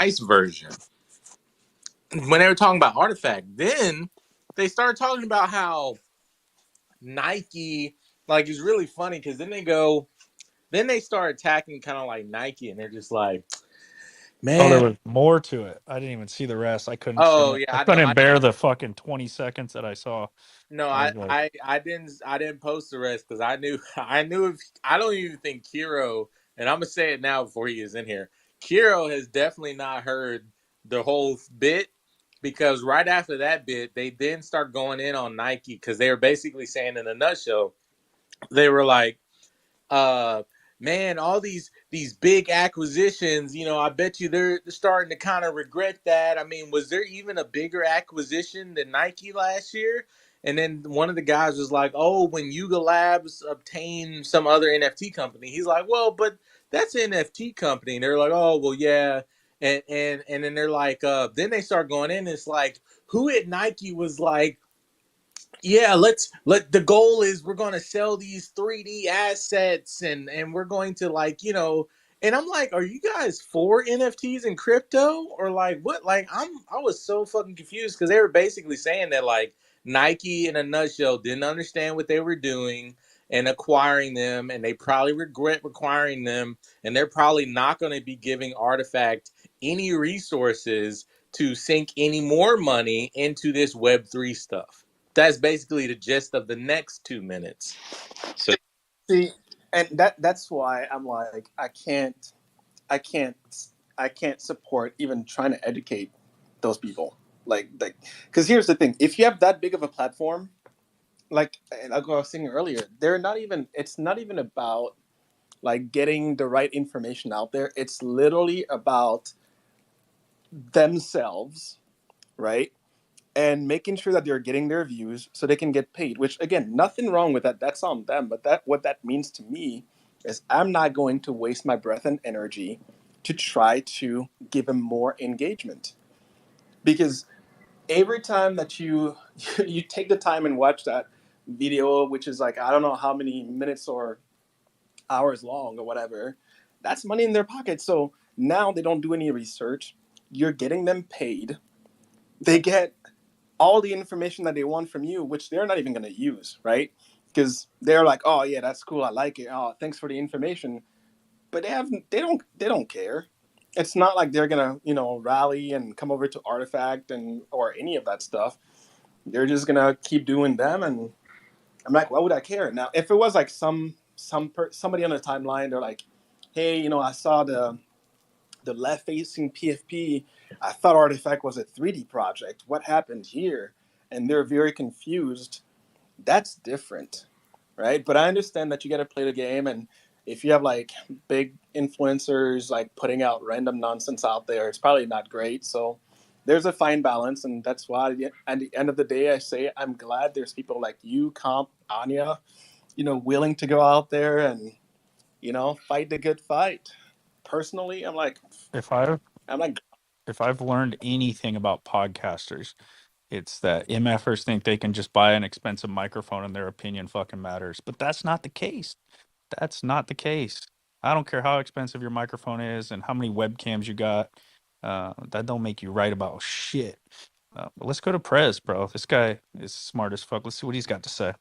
nice version. When they were talking about Artifact, then they started talking about how Nike, like, is really funny because then they start attacking kind of like Nike, and they're just like, Oh, there man, was more to it. I didn't even see the rest. I couldn't oh stand. yeah, I I know. couldn't bear the fucking 20 seconds that I saw. No, I was like, I didn't post the rest because I knew if I don't even think Kiro, and I'm gonna say it now before he is in here. Kiro has definitely not heard the whole bit because right after that bit, they then start going in on Nike because they were basically saying in a nutshell, they were like, uh man, all these big acquisitions, I bet you they're starting to kind of regret that. I mean, was there even a bigger acquisition than Nike last year? And then one of the guys was like, oh, when Yuga Labs obtained some other NFT company, he's like, well, but that's an NFT company. And they're like, oh, well, yeah. And then they're like, then they start going in, and it's like, who at Nike was like, yeah, let the goal is we're going to sell these 3D assets, and we're going to, like, and I'm like, are you guys for NFTs and crypto, or like what? Like, I was so fucking confused because they were basically saying that, like, Nike in a nutshell didn't understand what they were doing and acquiring them, and they probably regret acquiring them, and they're probably not going to be giving Artifact any resources to sink any more money into this Web3 stuff. That's basically the gist of the next 2 minutes. So See, and that's why I'm like, I can't, I can't support even trying to educate those people. Like, because here's the thing: if you have that big of a platform, like, and I was saying earlier, they're not even. It's not even about like getting the right information out there. It's literally about themselves, right? And making sure that they're getting their views so they can get paid. Which, again, nothing wrong with that. That's on them. But that what that means to me is I'm not going to waste my breath and energy to try to give them more engagement, because every time that you you take the time and watch that video, which is like, I don't know how many minutes or hours long or whatever, that's money in their pocket. So now they don't do any research. You're getting them paid. They get all the information that they want from you, which they're not even going to use, right? Because they're like, oh yeah, that's cool, I like it. Oh, thanks for the information. But they don't care. It's not like they're gonna rally and come over to Artifact and or any of that stuff. They're just gonna keep doing them, and I'm like, why would I care? Now, if it was like somebody on the timeline, they're like, hey, I saw the left facing PFP. I thought Artifact was a 3D project. What happened here? And they're very confused. That's different, right? But I understand that you got to play the game, and if you have like big influencers like putting out random nonsense out there, it's probably not great. So there's a fine balance, and that's why at the end of the day, I say I'm glad there's people like you, Comp, Anya, willing to go out there and fight the good fight. Personally, if I I'm like, if I've learned anything about podcasters, it's that MFers think they can just buy an expensive microphone and their opinion fucking matters. But that's not the case. That's not the case. I don't care how expensive your microphone is and how many webcams you got. That don't make you right about shit. But let's go to Prez, bro. This guy is smart as fuck. Let's see what he's got to say.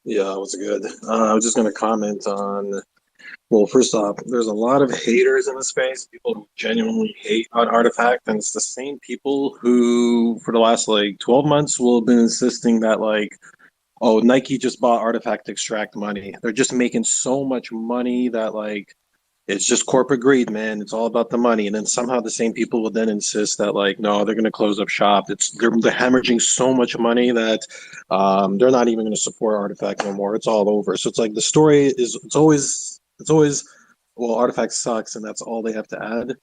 Yeah, what's good? I was just going to comment on, well, first off, there's a lot of haters in the space, people who genuinely hate on Artifact, and it's the same people who, for the last like 12 months, will have been insisting that, like, oh, Nike just bought Artifact to extract money. They're just making so much money that, like, it's just corporate greed, man. It's all about the money. And then somehow the same people will then insist that, like, no, they're going to close up shop. They're hemorrhaging so much money that they're not even going to support Artifact no more. It's all over. So it's like the story is it's always well, Artifact sucks, and that's all they have to add.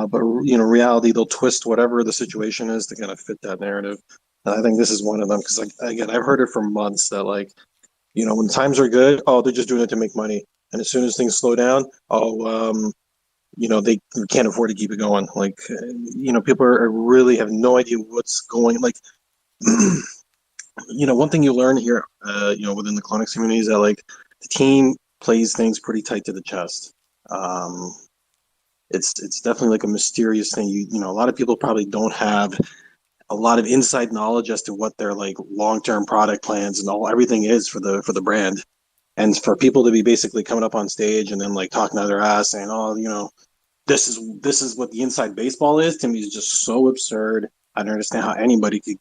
But reality, they'll twist whatever the situation is to kind of fit that narrative. And I think this is one of them because, like, again, I've heard it for months that, like, when times are good, oh, they're just doing it to make money. And as soon as things slow down, they can't afford to keep it going. Like, people really have no idea what's going. Like, one thing you learn here, within the CloneX community is that, like, the team plays things pretty tight to the chest. it's definitely like a mysterious thing. A lot of people probably don't have a lot of inside knowledge as to what their like long-term product plans and everything is for the brand. And for people to be basically coming up on stage and then like talking out their ass saying, "Oh, this is what the inside baseball is," to me is just so absurd. I don't understand how anybody could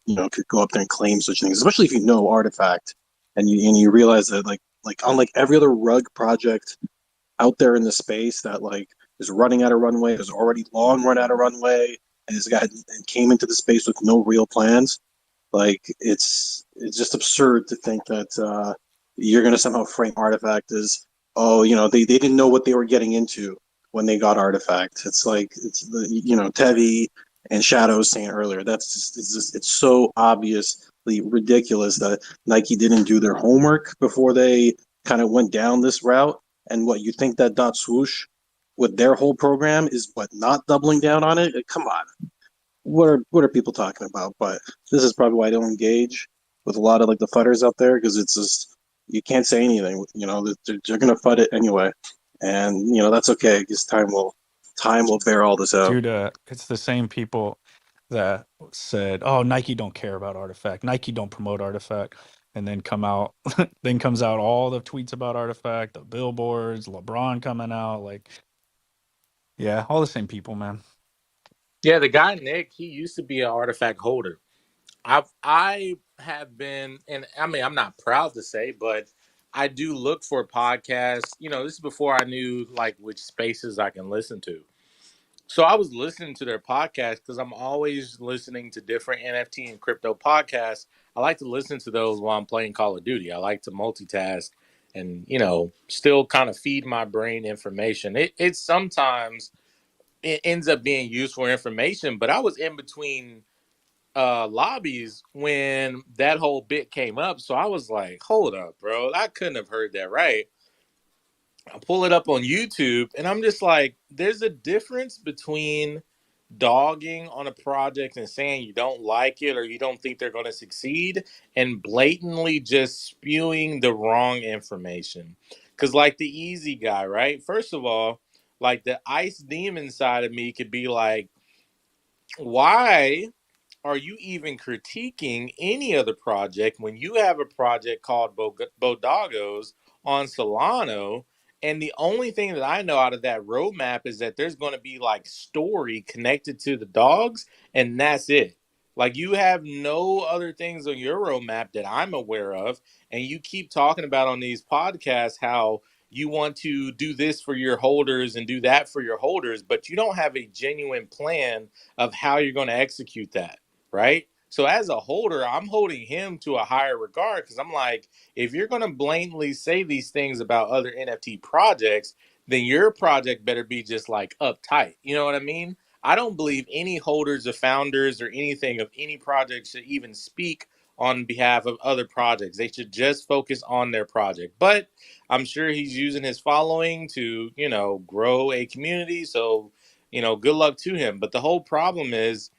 go up there and claim such things, especially if you know Artifact and you realize that like unlike every other rug project out there in the space that like is running out of runway, is already long run out of runway, and this guy came into the space with no real plans. Like it's just absurd to think that you're going to somehow frame Artifact as, oh, they didn't know what they were getting into when they got Artifact. It's like it's the Tevi and Shadow was saying earlier. It's so obviously ridiculous that Nike didn't do their homework before they kind of went down this route. And what you think that Dot Swoosh with their whole program is what not doubling down on it? Come on, what are people talking about? But this is probably why I don't engage with a lot of like the futters out there, because it's just you can't say anything. They're gonna fut it anyway, and that's okay because time will bear all this out. Dude, it's the same people that said, "Oh, Nike don't care about Artifact. Nike don't promote Artifact." And then then comes out all the tweets about Artifact, the billboards, LeBron coming out, like, yeah, all the same people, man. Yeah, the guy Nick, he used to be an Artifact holder. I have been, and I mean, I'm not proud to say, but I do look for podcasts. This is before I knew like which spaces I can listen to. So I was listening to their podcast because I'm always listening to different NFT and crypto podcasts. I like to listen to those while I'm playing Call of Duty. I like to multitask and still kind of feed my brain information. It sometimes it ends up being useful information, but I was in between lobbies when that whole bit came up. So I was like, hold up, bro. I couldn't have heard that right. I pull it up on YouTube and I'm just like, there's a difference between dogging on a project and saying you don't like it or you don't think they're going to succeed and blatantly just spewing the wrong information. Because, like the easy guy, right? First of all, like the ice demon side of me could be like, why are you even critiquing any other project when you have a project called Bodagos on Solano? And the only thing that I know out of that roadmap is that there's going to be like story connected to the dogs, and that's it. Like you have no other things on your roadmap that I'm aware of, and you keep talking about on these podcasts how you want to do this for your holders and do that for your holders, but you don't have a genuine plan of how you're going to execute that, right? So as a holder, I'm holding him to a higher regard because I'm like, if you're going to blatantly say these things about other NFT projects, then your project better be just like uptight. You know what I mean? I don't believe any holders or founders or anything of any project should even speak on behalf of other projects. They should just focus on their project. But I'm sure he's using his following to, grow a community. So, good luck to him. But the whole problem is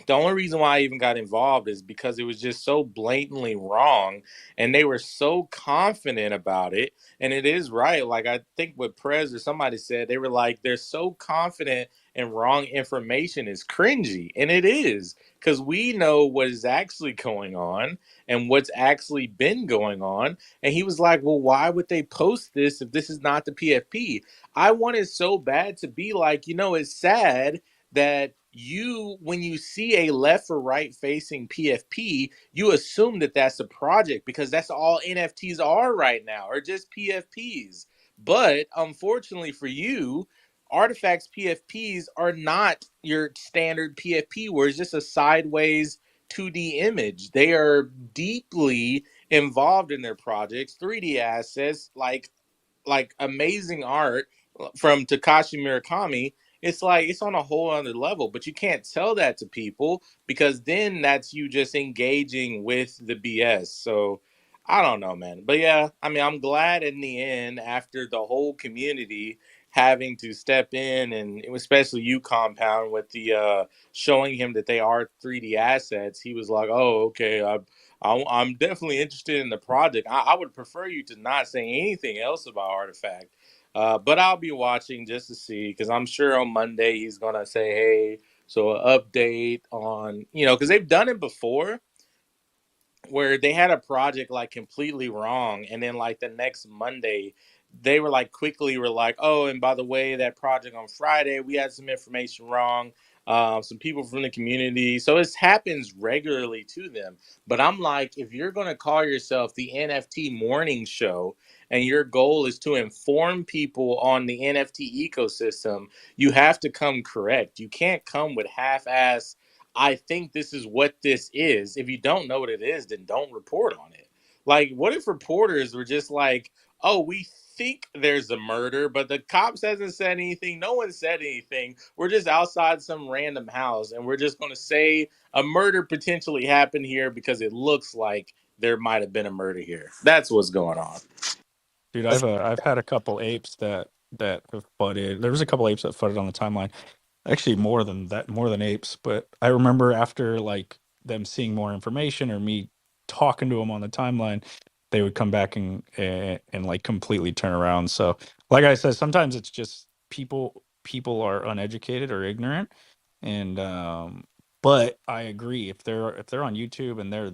the only reason why I even got involved is because it was just so blatantly wrong and they were so confident about it. And it is right. Like I think what Prez or somebody said, they were like, they're so confident and wrong information is cringy. And it is because we know what is actually going on and what's actually been going on. And he was like, well, why would they post this if this is not the PFP? I wanted so bad to be like, it's sad that when you see a left or right facing PFP, you assume that that's a project because that's all NFTs are right now, or just PFPs. But unfortunately for you, Artifacts PFPs are not your standard PFP where it's just a sideways 2D image. They are deeply involved in their projects, 3D assets, like amazing art from Takashi Murakami. It's like it's on a whole other level, but you can't tell that to people because then that's you just engaging with the BS. So I don't know, man. But yeah, I mean, I'm glad in the end, after the whole community having to step in, and especially you, Compound, with the showing him that they are 3D assets, he was like, oh, okay, I'm definitely interested in the project. I would prefer you to not say anything else about Artifact. But I'll be watching just to see because I'm sure on Monday he's gonna say, "Hey, so an update on because they've done it before." Where they had a project like completely wrong, and then like the next Monday they were like quickly were like, oh, and by the way, that project on Friday we had some information wrong, some people from the community, so it happens regularly to them. But I'm like, if you're going to call yourself the NFT morning show and your goal is to inform people on the NFT ecosystem, you have to come correct. You can't come with half-ass, I think this is what this is. If you don't know what it is, then don't report on it. Like, what if reporters were just like, oh, we think there's a murder, but the cops hasn't said anything. No one said anything. We're just outside some random house, and we're just going to say a murder potentially happened here because it looks like there might have been a murder here. That's what's going on. Dude, I've had a couple apes that have fudded. There was a couple apes that fudded on the timeline. Actually, more than that, more than apes. But I remember after like them seeing more information or me talking to them on the timeline, they would come back and like completely turn around. So, like I said, sometimes it's just people are uneducated or ignorant, and but I agree if they're on YouTube and they're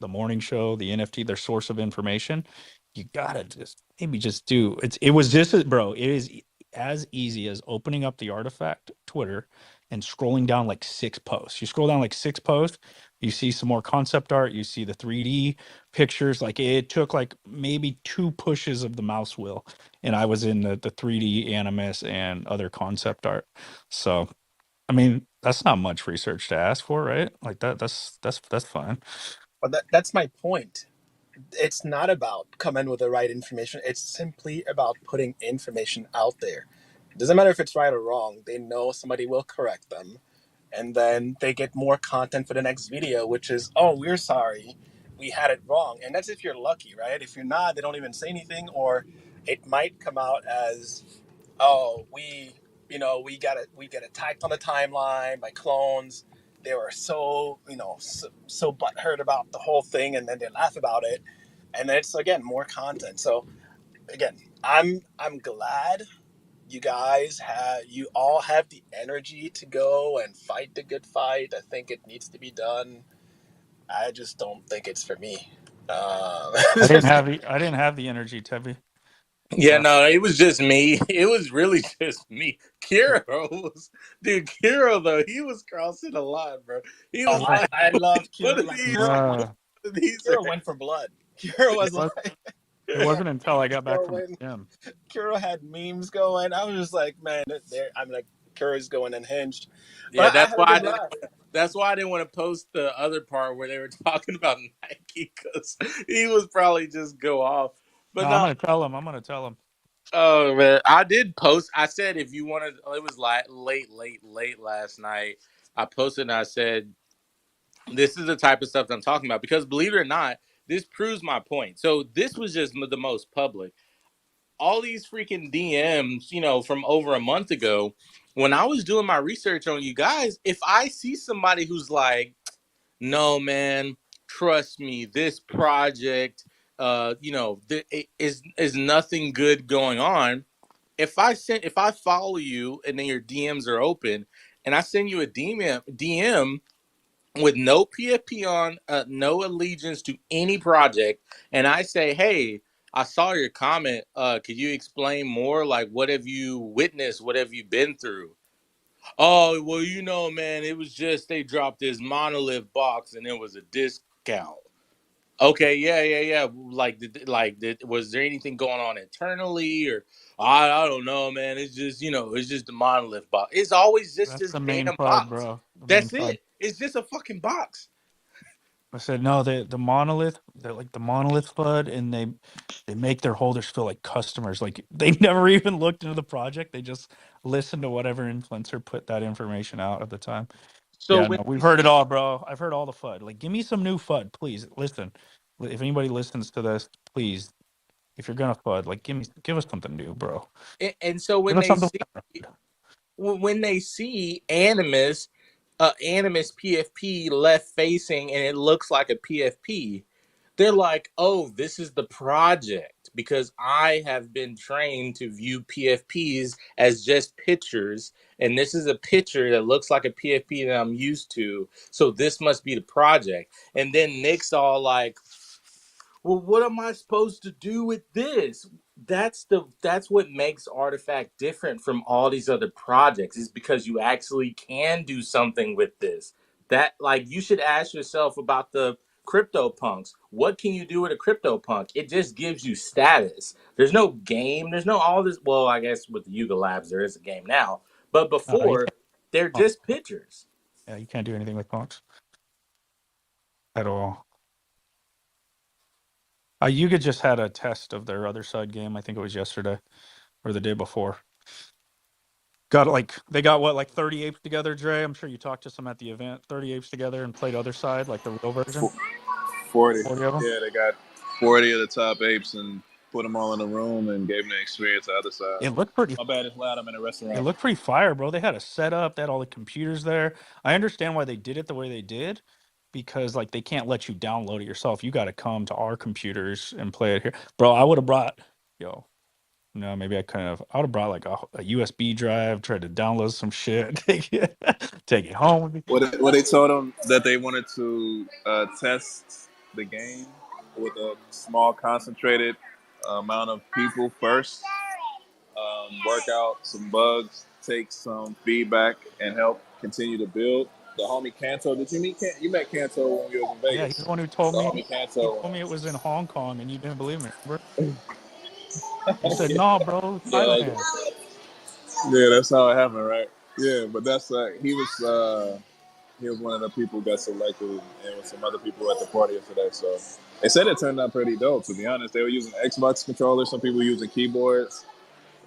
the morning show, the NFT, their source of information, you gotta just maybe just do it was just bro, it is as easy as opening up the Artifact Twitter and scrolling down like 6 posts. You scroll down like 6 posts, you see some more concept art, you see the 3D pictures. Like it took like maybe 2 pushes of the mouse wheel, and I was in the 3D animus and other concept art. So I mean, that's not much research to ask for, right? Like that's fine. But that's my point. It's not about coming with the right information. It's simply about putting information out there. It doesn't matter if it's right or wrong. They know somebody will correct them. And then they get more content for the next video, which is, oh, we're sorry. We had it wrong. And that's if you're lucky, right? If you're not, they don't even say anything, or it might come out as, oh, we get attacked on the timeline by clones. They were so so butthurt about the whole thing, and then they laugh about it, and then it's again more content. So again, I'm glad you all have the energy to go and fight the good fight. I think it needs to be done. I just don't think it's for me. I didn't have the energy, Tevy. Yeah, Uh, no, it was just me. It was really just me. Kiro though, he was crossing the line, bro. He Oh, was like, I love what Kira. are Like these? uh, What are these? Kira went for blood. Kira it was was like, it he had wasn't until I memes got back from the going. gym. Kira had memes going. I was just like, man, I'm like, Kira's going unhinged. Yeah, But I that's had a why I good didn't. laugh. That's why I didn't want to post the other part where they were talking about Nike because he was probably just go off. No, But I'm no, gonna tell him. I'm gonna tell him. oh man, I did post. I said if you wanted, it was like late last night. I posted and I said this is the type of stuff that I'm talking about because believe it or not, this proves my point. So this was just the most public. All these freaking DMs, from over a month ago, when I was doing my research on you guys, if I see somebody who's like, no, man, trust me, this project, is nothing good going on. If I follow you and then your DMs are open, and I send you a DM with no PFP on, no allegiance to any project, and I say, hey, I saw your comment. Could you explain more? Like, what have you witnessed? What have you been through? Oh, well, man, it was just they dropped this monolith box and it was a discount. Okay, yeah. Was there anything going on internally, or I don't know, man. It's just it's just the monolith box. It's always just That's this the main damn FUD, box. bro. The main That's FUD. it. It's just a fucking box. I said no. The monolith. They're like the monolith FUD, and they make their holders feel like customers. Like they never even looked into the project. They just listened to whatever influencer put that information out at the time. So Yeah, when no, we've they heard it see all, bro. I've heard all the FUD. Like, give me some new FUD, please. Listen, if anybody listens to this, please, if you're gonna FUD, like, give us something new, bro. and so Give us something. when they see Animus PFP left facing and it looks like a PFP, they're like, oh, this is the project. because I have been trained to view PFPs as just pictures, and this is a picture that looks like a PFP that I'm used to. So this must be the project. And then Nick's all like, well, what am I supposed to do with this? That's what makes Artifact different from all these other projects, is because you actually can do something with this. That, like, you should ask yourself about the crypto punks. What can you do with a crypto punk? It just gives you status. There's no game. There's no all this. Well, I guess with the Yuga Labs there is a game now, but You before can't. they're Oh, just pictures. yeah, you can't do anything with punks at all. Yuga just had a test of their other side game. I think it was yesterday or the day before. Got like they got what, like 30 apes together, Dre? I'm sure you talked to some at the event. 30 apes together and played other side, like the real version. 40. 40 of them. Yeah, they got 40 of the top apes and put them all in a room and gave them the experience the other side. It looked pretty. My bad, it's loud. I'm in a It restaurant. looked pretty fire, bro. They had a setup. They had all the computers there. I understand why they did it the way they did, because like they can't let you download it yourself. You got to come to our computers and play it here, bro. I would have brought, yo. No, maybe I couldn't have. I would have brought like a USB drive, tried to download some shit, take it home with me. What they told them that they wanted to test the game with a small concentrated amount of people first, work out some bugs, take some feedback, and help continue to build. The homie Kanto, did you meet you met Kanto when you was in Yeah, he's Vegas? the one who The told me. homie He Kanto. told me it was in Hong Kong, and you didn't believe me. Remember? You said no, bro, Yeah, Thailand. yeah, that's how it happened, right? Yeah, but that's he was one of the people who got selected, and with some other people at the party yesterday. So they said it turned out pretty dope. To be honest, they were using Xbox controllers. Some people were using keyboards.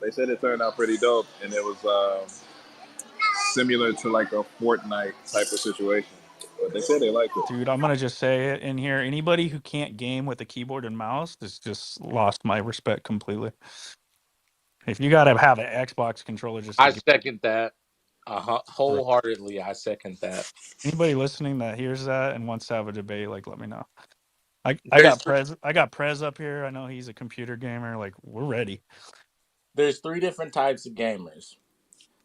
They said it turned out pretty dope, and it was similar to like a Fortnite type of situation. But they said they liked it. Dude, I'm gonna just say it in here. Anybody who can't game with a keyboard and mouse has just lost my respect completely. If you gotta have an Xbox controller just to I game, second that. bro. Wholeheartedly, I second that. Anybody listening that hears that and wants to have a debate, like, let me know. I There's got Prez up here. I know he's a computer gamer. Like, we're ready. there's three different types of gamers.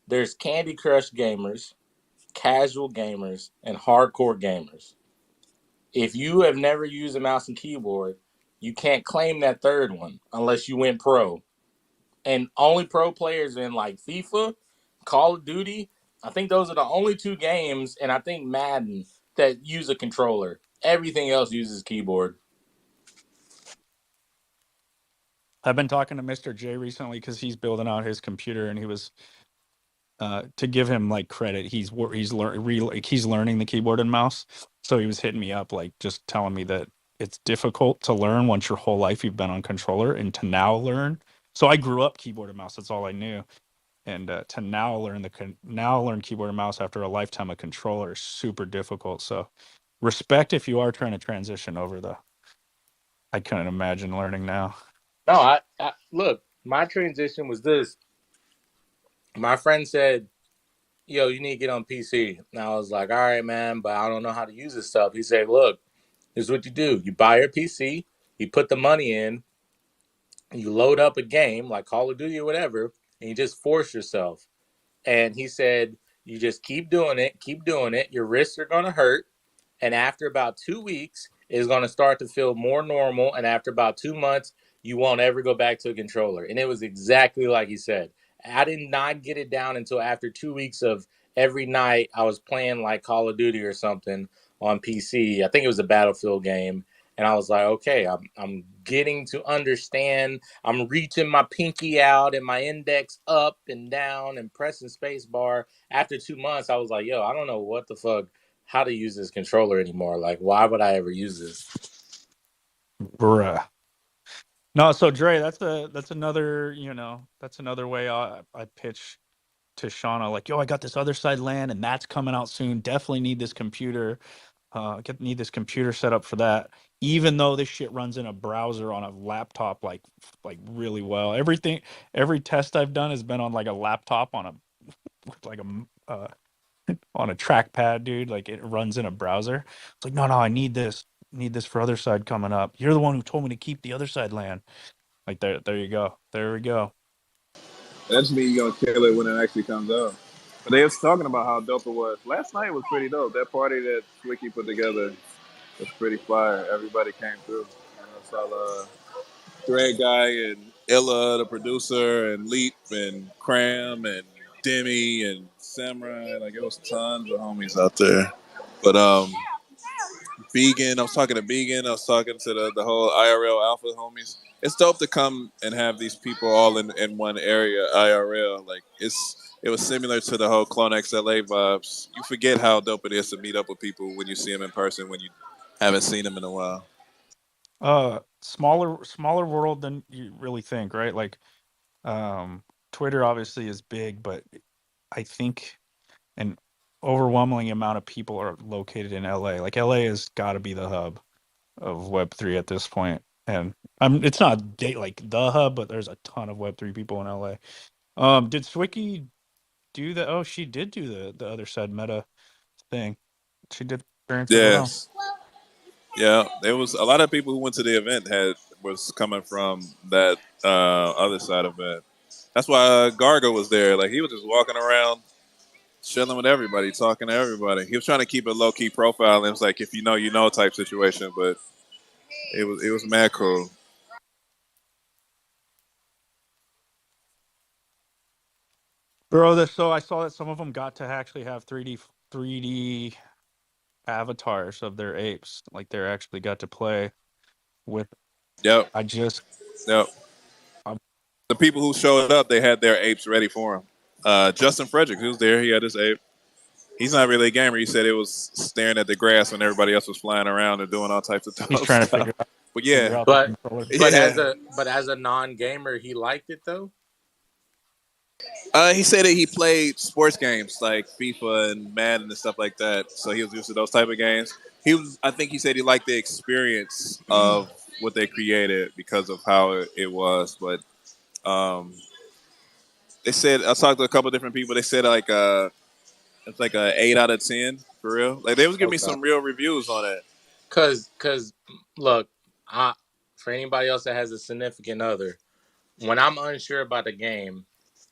There's Candy Crush gamers, casual gamers, and hardcore gamers. If you have never used a mouse and keyboard, you can't claim that third one unless you went pro. And only pro players in like FIFA, Call of Duty, I think those are the only two games, and I think Madden, that use a controller. Everything else uses keyboard. I've been talking to Mr. J recently because he's building out his computer, and he was to give him like credit. He's learning the keyboard and mouse, so he was hitting me up like just telling me that it's difficult to learn once your whole life you've been on controller, and to now learn. So I grew up keyboard and mouse. That's all I knew, and to now learn keyboard and mouse after a lifetime of controller is super difficult. So respect if you are trying to transition over, though. I couldn't imagine learning now. No, I look, my transition was this. My friend said, yo, you need to get on PC. And I was like, all right, man, but I don't know how to use this stuff. He said, look, this is what you do. You buy your PC, you put the money in, you load up a game like Call of Duty or whatever, and you just force yourself. And he said, you just keep doing it, keep doing it. Your wrists are going to hurt. And after about 2 weeks, it's going to start to feel more normal. And after about 2 months, you won't ever go back to a controller. And it was exactly like he said. I did not get it down until after 2 weeks of every night I was playing like Call of Duty or something on PC. I think it was a Battlefield game. And I was like, okay, I'm getting to understand. I'm reaching my pinky out and my index up and down and pressing space bar. After 2 months, I was like, yo, I don't know what the fuck, how to use this controller anymore. Like, why would I ever use this? Bruh. No, so Dre, that's another, that's another way I pitch to Shauna, like, yo, I got this other side land and that's coming out soon. Definitely need this computer. Need this computer set up for that. Even though this shit runs in a browser on a laptop, like really well. Every test I've done has been on like a laptop on a with like on a trackpad, dude. Like it runs in a browser. It's like, no, I need this. Need this for other side coming up. You're the one who told me to keep the other side land. Like there you go. There we go. That's me gonna kill it when it actually comes out. But they was talking about how dope it was. Last night was pretty dope. That party that Swicky put together was pretty fire. Everybody came through. I saw Thread Guy and Illa, the producer, and Leap and Cram and Demi and Samurai. Like it was tons of homies out there. But Vegan, I was talking to Vegan. I was talking to the whole IRL Alpha homies. It's dope to come and have these people all in one area IRL. Like it was similar to the whole CloneX LA vibes. You forget how dope it is to meet up with people when you see them in person when you haven't seen them in a while. Smaller world than you really think, right? Like Twitter obviously is big, but I think an overwhelming amount of people are located in LA. Like LA has got to be the hub of Web3 at this point. And it's not like the hub, but there's a ton of Web3 people in LA. Did Swicky do the? Oh, she did do the other side meta thing. She did experience as well. Yes. Yeah, there was a lot of people who went to the event was coming from that other side of it. That's why Gargo was there. Like he was just walking around, chilling with everybody, talking to everybody. He was trying to keep a low key profile. And it was like if you know, you know type situation. But it was mad cool. Bro, so I saw that some of them got to actually have 3D avatars of their apes. Like they actually got to play with. Yep, I just yep. I'm The people who showed up, they had their apes ready for him. Justin Frederick, who was there, he had his ape. He's not really a gamer. He said it was staring at the grass when everybody else was flying around and doing all types of he's dope trying to stuff. But figure yeah, out the But controller. yeah. but as a non gamer, he liked it though. He said that he played sports games like FIFA and Madden and stuff like that, so he was used to those type of games. I think he said he liked the experience of what they created because of how it was. But um, they said I talked to a couple of different people. They said like it's like a 8 out of 10 for real. Like they was giving me Okay. some real reviews on it. Cause look, I for anybody else that has a significant other, when I'm unsure about a game,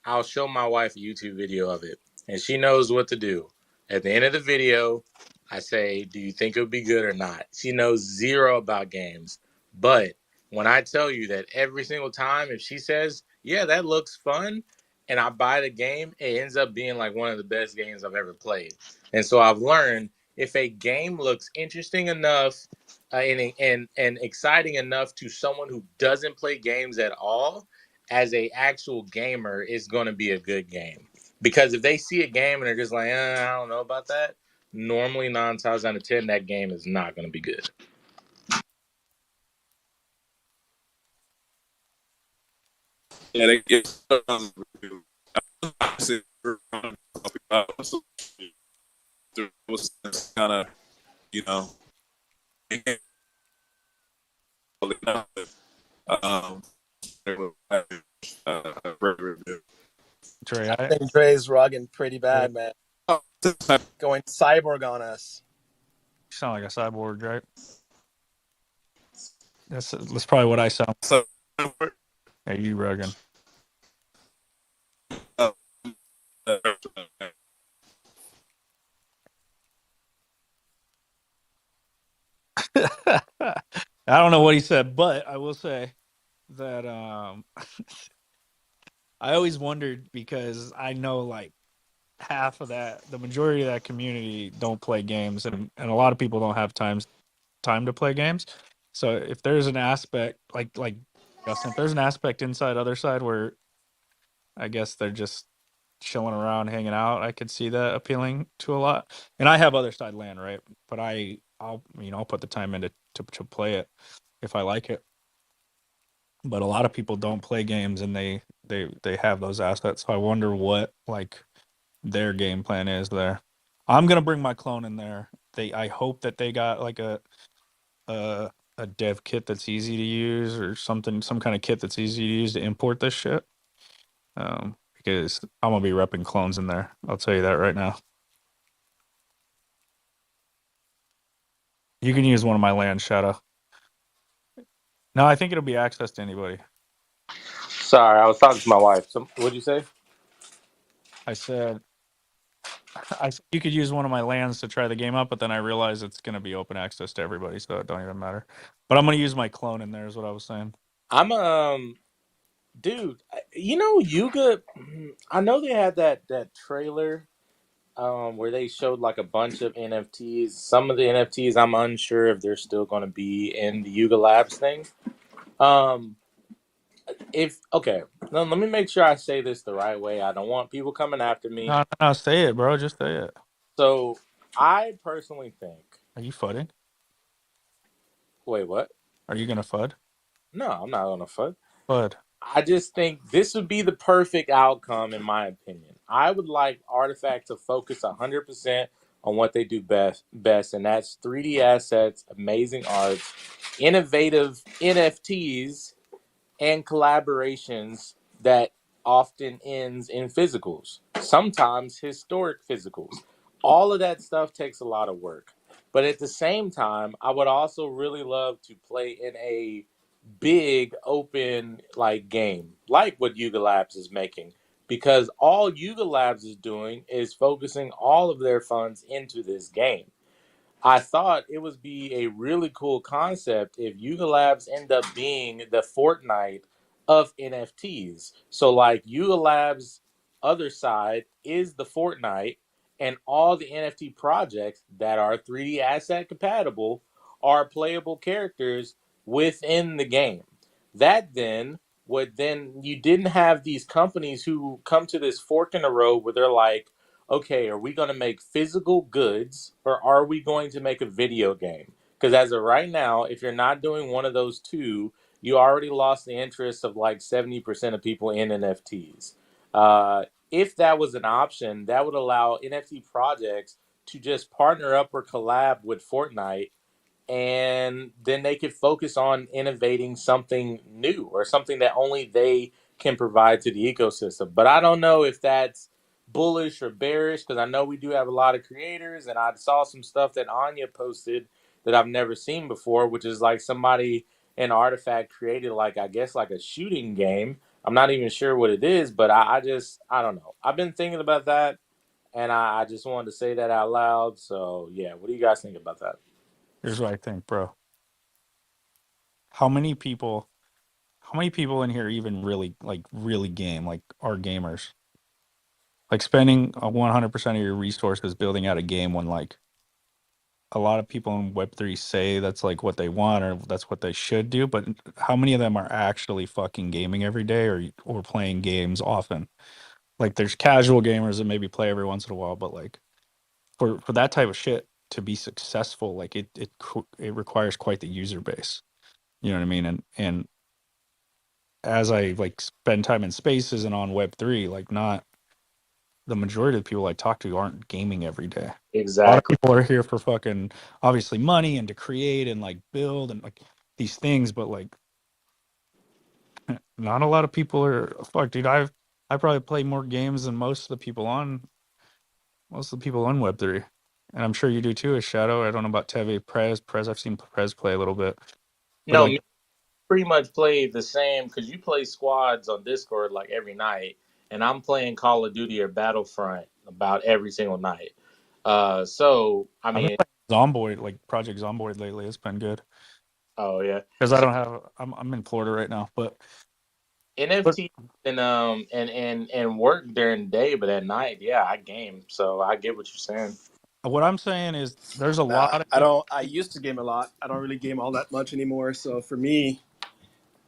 I'll show my wife a YouTube video of it, and she knows what to do. At the end of the video, I say, "Do you think it would be good or not?" She knows zero about games, but when I tell you that every single time, if she says, "Yeah, that looks fun," and I buy the game, it ends up being like one of the best games I've ever played. And so I've learned if a game looks interesting enough and exciting enough to someone who doesn't play games at all, as a actual gamer, is going to be a good game. Because if they see a game and they're just like, I don't know about that, normally 9 times out of 10, that game is not going to be good. Yeah, they get was kind of you know um, Trey, I think Dre's rugging pretty Trey, bad, man. Going cyborg on us. you sound like a cyborg, right? That's probably what I sound. so, Hey, you Rogan. I don't know what he said, but I will say that I always wondered because I know like half of the majority of that community don't play games, and a lot of people don't have time to play games. So if there's an aspect like Justin, if there's an aspect inside other side where I guess they're just chilling around, hanging out, I could see that appealing to a lot. And I have other side land, right? But I'll put the time in to play it if I like it. But a lot of people don't play games and they have those assets. So I wonder what like their game plan is there. I'm gonna bring my clone in there. I hope that they got like a a dev kit that's easy to use or something, some kind of kit that's easy to use to import this shit. Because I'm gonna be repping clones in there. I'll tell you that right now. You can use one of my land, Shadow. No, I think it'll be access to anybody. Sorry, I was talking to my wife. What'd you say? I said you could use one of my lands to try the game up, but then I realized it's going to be open access to everybody, so it don't even matter. But I'm going to use my clone in there, is what I was saying. I'm dude. Yuga. I know they had that trailer where they showed like a bunch of NFTs. Some of the NFTs, I'm unsure if they're still going to be in the Yuga Labs thing. Um, if okay, now let me make sure I say this the right way. I don't want people coming after me. No, no, say it, bro. Just say it. So I personally think. Are you fudding? Wait, what? Are you going to fud? No, I'm not gonna fuck. Fud. I just think this would be the perfect outcome, in my opinion. I would like Artifact to focus 100% on what they do best, and that's 3D assets, amazing arts, innovative NFTs, and collaborations that often ends in physicals, sometimes historic physicals. All of that stuff takes a lot of work. But at the same time, I would also really love to play in a big open like game like what Yuga Labs is making, because all Yuga Labs is doing is focusing all of their funds into this game. I thought it would be a really cool concept if Yuga Labs end up being the Fortnite of NFTs. So like Yuga Labs other side is the Fortnite, and all the NFT projects that are 3D asset compatible are playable characters within the game. That then would then you didn't have these companies who come to this fork in the road where they're like, okay, are we going to make physical goods or are we going to make a video game? Because as of right now, if you're not doing one of those two, you already lost the interest of like 70% of people in NFTs. If that was an option, that would allow NFT projects to just partner up or collab with Fortnite, and then they could focus on innovating something new or something that only they can provide to the ecosystem. But I don't know if that's bullish or bearish, because I know we do have a lot of creators, and I saw some stuff that Anya posted that I've never seen before, which is like somebody in Artifact created like I guess like a shooting game. I'm not even sure what it is, but I don't know. I've been thinking about that, and I just wanted to say that out loud. So yeah, what do you guys think about that? Here's what I think, bro. How many people in here even really game, like are gamers? Like spending 100% of your resources building out a game when like a lot of people in Web3 say that's like what they want or that's what they should do, but how many of them are actually fucking gaming every day or playing games often? Like there's casual gamers that maybe play every once in a while, but like for that type of shit to be successful, like it requires quite the user base. You know what I mean? And as I like spend time in spaces and on Web3, like not the majority of the people I talk to aren't gaming every day. A lot of Exactly. people are here for fucking obviously money and to create and like build and like these things, but like not a lot of people are fuck, dude. I probably play more games than most of the people on Web3. And I'm sure you do too, as Shadow. I don't know about Teve, Prez. I've seen Prez play a little bit. But No, like me pretty much play the same because you play squads on Discord like every night, and I'm playing Call of Duty or Battlefront about every single night. So I I've been mean, playing Zomboid, like Project Zomboid lately. It's been good. oh yeah. Because I So don't have I'm in Florida right now. But NFT and work during the day, but at night, yeah, I game. So I get what you're saying. what I'm saying is there's a lot Nah, of I don't. I used to game a lot. I don't really game all that much anymore. So for me,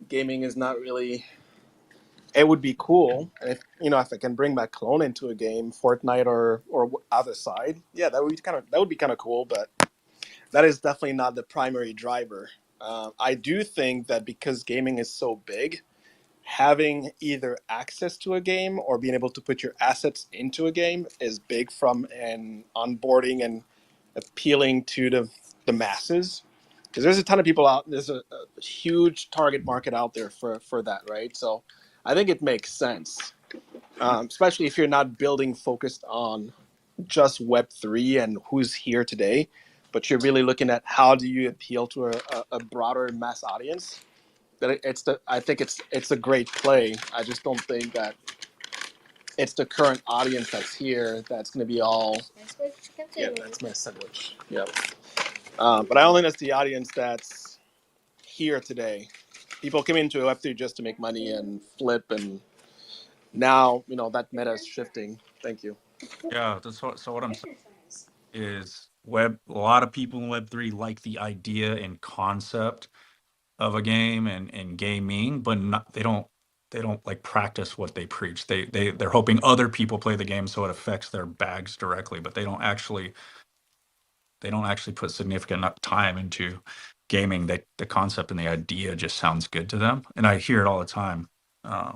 gaming is not really. It would be cool if if I can bring back Clone into a game, Fortnite or other side. Yeah, that would be kind of cool. But that is definitely not the primary driver. I do think that because gaming is so big, having either access to a game or being able to put your assets into a game is big from an onboarding and appealing to the masses. Because there's a ton of people out, there's a huge target market out there for that, right? So I think it makes sense, especially if you're not building focused on just Web3 and who's here today, but you're really looking at how do you appeal to a broader mass audience. that I think it's a great play. I just don't think that it's the current audience that's here that's going to be all. Yeah, that's my sandwich. Yep. But I don't think that's the audience that's here today. People come into Web3 just to make money and flip, and now that meta is shifting. Thank you. Yeah, so what I'm saying is a lot of people in Web3 like the idea and concept of a game and gaming, but they don't like practice what they preach. They're hoping other people play the game so it affects their bags directly, but they don't actually put significant enough time into gaming. That the concept and the idea just sounds good to them, and I hear it all the time. Uh,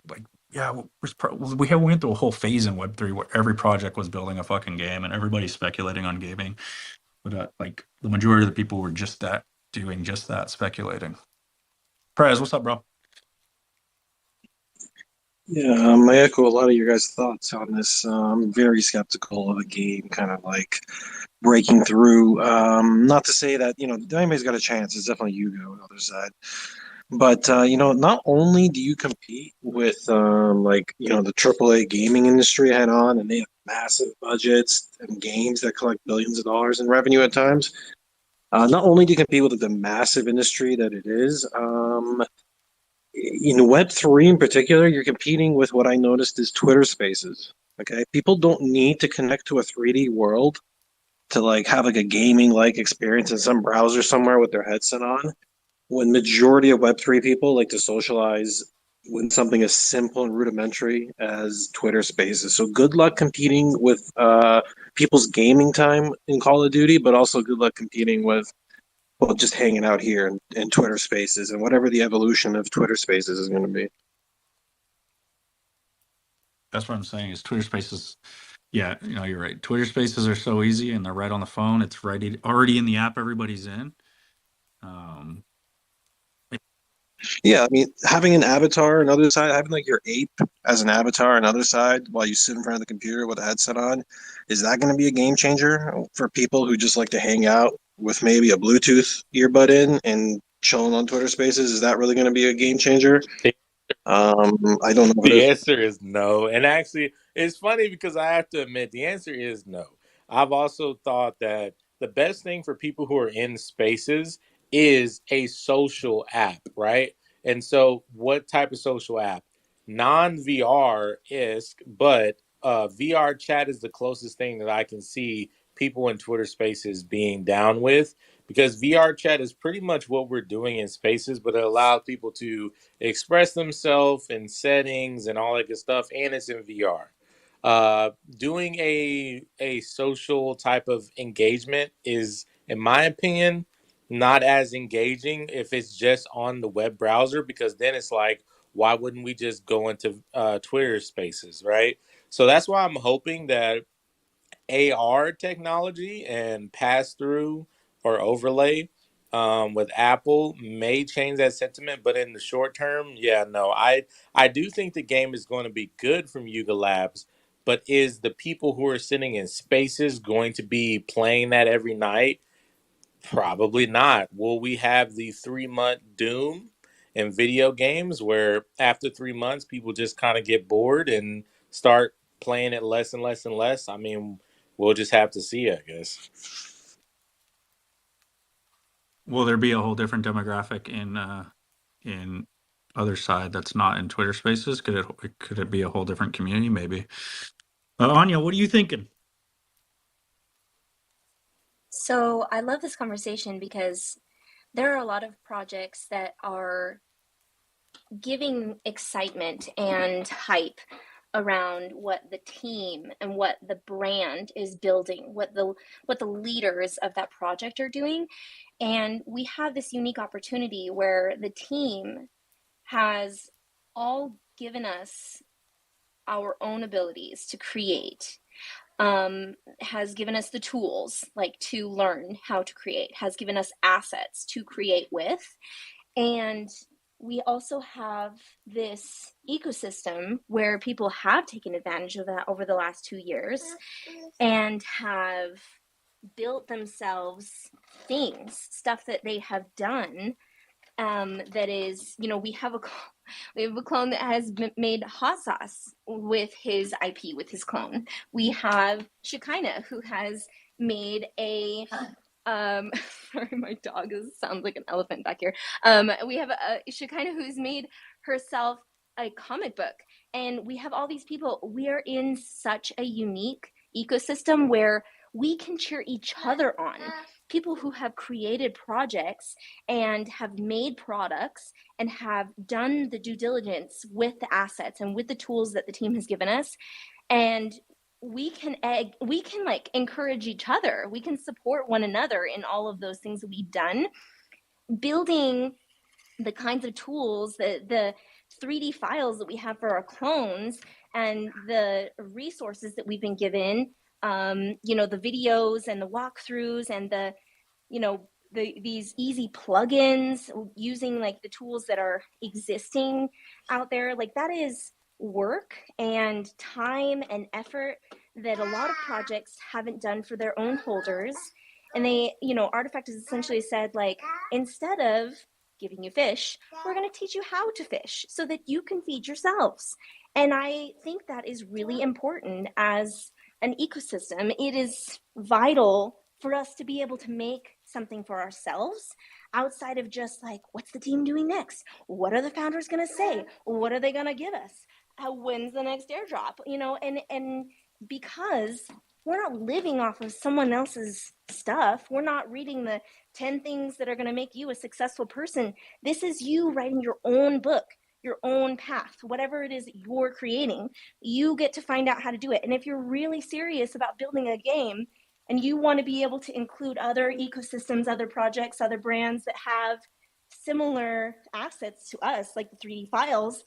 like, yeah, we went through a whole phase in Web3 where every project was building a fucking game, and everybody's speculating on gaming. But like the majority of the people were doing just that, speculating. Prez, what's up, bro? Yeah, I echo a lot of your guys' thoughts on this. I'm very skeptical of a game kind of like breaking through. Not to say that, anybody's got a chance. It's definitely Yugo on the other side. But, not only do you compete with, the AAA gaming industry head on, and they have massive budgets and games that collect billions of dollars in revenue at times. Not only do you compete with the massive industry that it is, in Web3 in particular, you're competing with what I noticed is Twitter Spaces. Okay, people don't need to connect to a 3D world to like have like a gaming like experience in some browser somewhere with their headset on. When majority of Web3 people like to socialize when something as simple and rudimentary as Twitter Spaces. So good luck competing with people's gaming time in Call of Duty, but also good luck competing with just hanging out here in Twitter Spaces and whatever the evolution of Twitter Spaces is going to be. That's what I'm saying is Twitter Spaces. Yeah, you're right. Twitter Spaces are so easy and they're right on the phone. It's already in the app everybody's in. Um, Yeah, I mean, having an avatar on the other side, having like your ape as an avatar on the other side while you sit in front of the computer with a headset on, is that going to be a game changer for people who just like to hang out with maybe a Bluetooth earbud in and chilling on Twitter Spaces? Is that really going to be a game changer? I don't know if it The is. answer is no. And actually, it's funny because I have to admit the answer is no. I've also thought that the best thing for people who are in spaces is a social app, right? And so, what type of social app? Non VR isk, but VR chat is the closest thing that I can see people in Twitter spaces being down with because VR chat is pretty much what we're doing in spaces, but it allows people to express themselves in settings and all that good stuff, and it's in VR. Doing a social type of engagement is, in my opinion, not as engaging if it's just on the web browser because then it's like, why wouldn't we just go into Twitter Spaces, right? So that's why I'm hoping that AR technology and pass through or overlay with Apple may change that sentiment, but in the short term, yeah, no, I do think the game is going to be good from Yuga Labs, but is the people who are sitting in spaces going to be playing that every night? Probably not. Will we have the 3 month doom in video games where after 3 months people just kind of get bored and start playing it less and less and less? I mean, we'll just have to see, I guess. will there be a whole different demographic in other side that's not in Twitter Spaces? Could it be a whole different community? Maybe. Anya, what are you thinking? So I love this conversation because there are a lot of projects that are giving excitement and hype around what the team and what the brand is building, what the leaders of that project are doing. And we have this unique opportunity where the team has all given us our own abilities to create, has given us the tools like to learn how to create, has given us assets to create with. And we also have this ecosystem where people have taken advantage of that over the last 2 years and have built themselves stuff that they have done that is, we have a clone that has made hot sauce with his IP, with his clone. We have Shekinah, who has made a sorry, my dog sounds like an elephant back here. We have Shekinah, who's made herself a comic book, and we have all these people. We are in such a unique ecosystem where we can cheer each other on. People who have created projects and have made products and have done the due diligence with the assets and with the tools that the team has given us, and we can like encourage each other. We can support one another in all of those things that we've done, building the kinds of tools, the 3D files that we have for our clones, and the resources that we've been given, the videos and the walkthroughs and these easy plugins, using like the tools that are existing out there. Like, that is work and time and effort that a lot of projects haven't done for their own holders. And they, Artifact has essentially said, like, instead of giving you fish, we're going to teach you how to fish so that you can feed yourselves. And I think that is really important as an ecosystem. It is vital for us to be able to make something for ourselves outside of just like, what's the team doing next? What are the founders going to say? What are they going to give us? When's the next airdrop? And because we're not living off of someone else's stuff, we're not reading the 10 things that are going to make you a successful person. This is you writing your own book, your own path, whatever it is that you're creating. You get to find out how to do it. And if you're really serious about building a game and you want to be able to include other ecosystems, other projects, other brands that have similar assets to us, like the 3D files,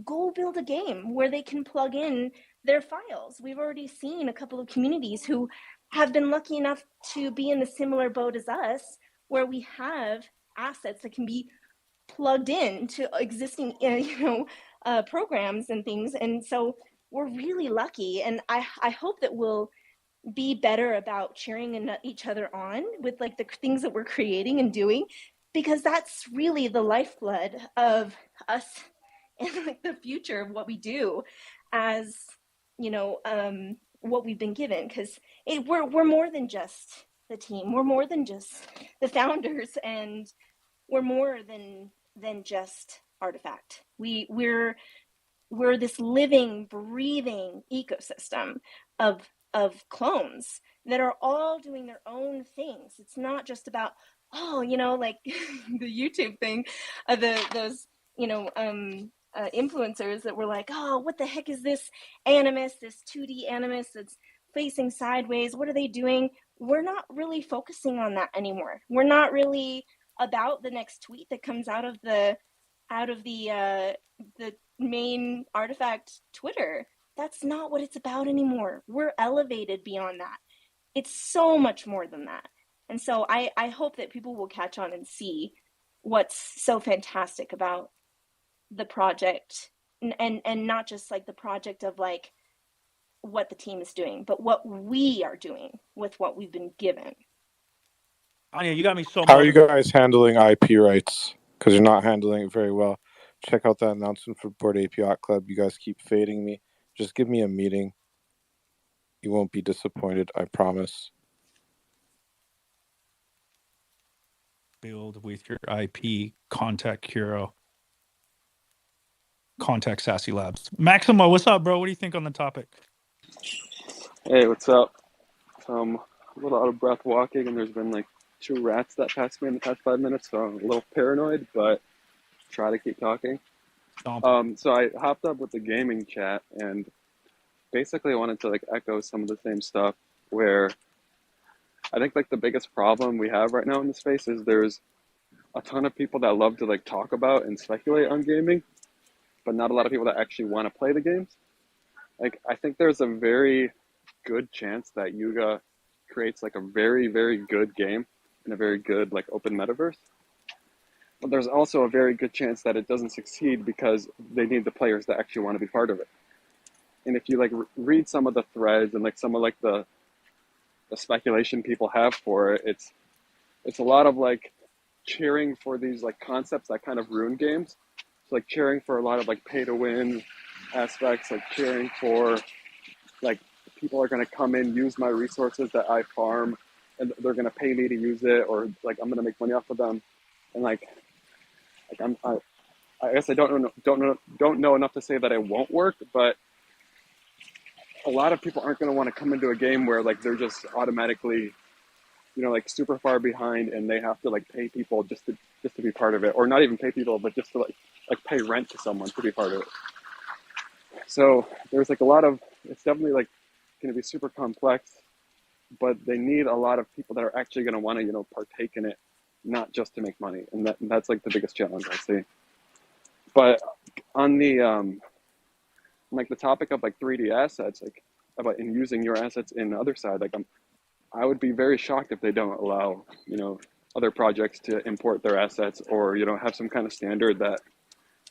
go build a game where they can plug in their files. We've already seen a couple of communities who have been lucky enough to be in the similar boat as us, where we have assets that can be plugged in to existing programs and things. And so we're really lucky, and I hope that we'll be better about cheering each other on with like the things that we're creating and doing, because that's really the lifeblood of us and like the future of what we do as what we've been given. Because we're more than just the team, we're more than just the founders, and we're more than just Artifact. We're this living, breathing ecosystem of clones that are all doing their own things. It's not just about, like the YouTube thing, those influencers that were like, oh, what the heck is this animus, this 2D animus that's facing sideways? What are they doing? We're not really focusing on that anymore. We're not really about the next tweet that comes out of the main Artifact Twitter. That's not what it's about anymore. We're elevated beyond that. It's so much more than that. And so I hope that people will catch on and see what's so fantastic about the project, and not just like the project of like what the team is doing, but what we are doing with what we've been given. Anya, you got me so How are you motivated. guys handling IP rights? Because you're not handling it very well. Check out that announcement for Board Ape Yacht Club. You guys keep fading me. Just give me a meeting. You won't be disappointed, I promise. Build with your IP. Contact Curo. Contact Sassy Labs. Maximo, what's up, bro? What do you think on the topic? Hey, what's up? A little out of breath walking, and there's been like 2 rats that passed me in the past 5 minutes, so I'm a little paranoid, but try to keep talking. So I hopped up with the gaming chat, and basically I wanted to like echo some of the same stuff, where I think like the biggest problem we have right now in the space is there's a ton of people that love to like talk about and speculate on gaming, but not a lot of people that actually want to play the games. Like, I think there's a very good chance that Yuga creates like a very, very good game in a very good like open metaverse. But there's also a very good chance that it doesn't succeed because they need the players that actually want to be part of it. And if you like read some of the threads and like some of like the speculation people have for it, it's a lot of like cheering for these like concepts that kind of ruin games. So like cheering for a lot of like pay to win aspects, like cheering for like people are going to come in, use my resources that I farm, and they're going to pay me to use it, or like I'm going to make money off of them, and I guess I don't know enough to say that it won't work, but a lot of people aren't going to want to come into a game where like they're just automatically, like super far behind, and they have to like pay people just to be part of it, or not even pay people, but just to like pay rent to someone to be part of it. So there's like a lot of, it's definitely like going to be super complex, but they need a lot of people that are actually going to want to partake in it, not just to make money, and that's like the biggest challenge I see. But on the like the topic of like 3D assets, like about in using your assets in the other side, like I would be very shocked if they don't allow other projects to import their assets, or have some kind of standard that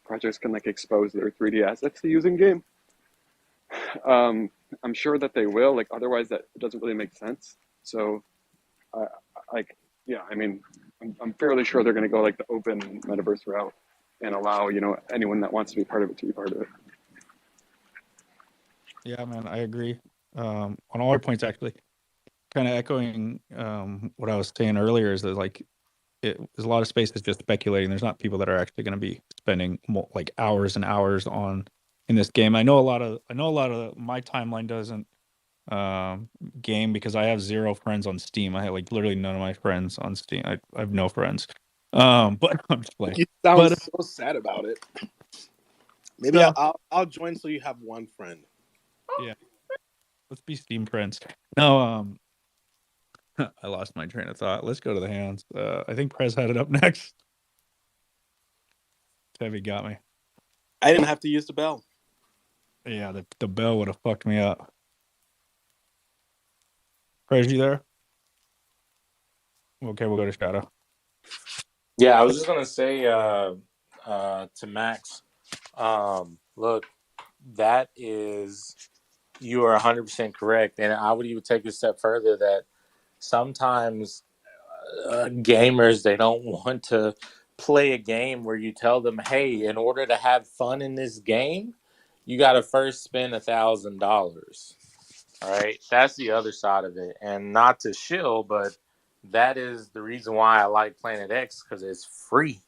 projects can like expose their 3D assets to use in game. I'm sure that they will, like otherwise that doesn't really make sense. So like yeah, I mean I'm fairly sure they're going to go like the open metaverse route and allow anyone that wants to be part of it to be part of it. Yeah, man, I agree. On all your points, actually, kind of echoing what I was saying earlier is that like there's a lot of space that's just speculating. There's not people that are actually going to be spending like hours and hours on in this game. I know a lot of my timeline doesn't game because I have 0 friends on Steam. I have like literally none of my friends on Steam. I have no friends. But I'm just playing. You sound But so sad about it. Maybe no, I'll join so you have one friend. yeah, let's be Steam friends. No, I lost my train of thought. Let's go to the hands. I think Prez had it up next. Heavy got me. I didn't have to use the bell. Yeah, the bell would have fucked me up. Prez, you there? Okay, we'll go to Shadow. Yeah, I was just gonna say to Max, look, that is, you are 100% correct, and I would even take it a step further that sometimes gamers, they don't want to play a game where you tell them, hey, in order to have fun in this game, you got to first spend $1,000. All right, that's the other side of it, and not to shill, but that is the reason why I like Planet X, because it's free.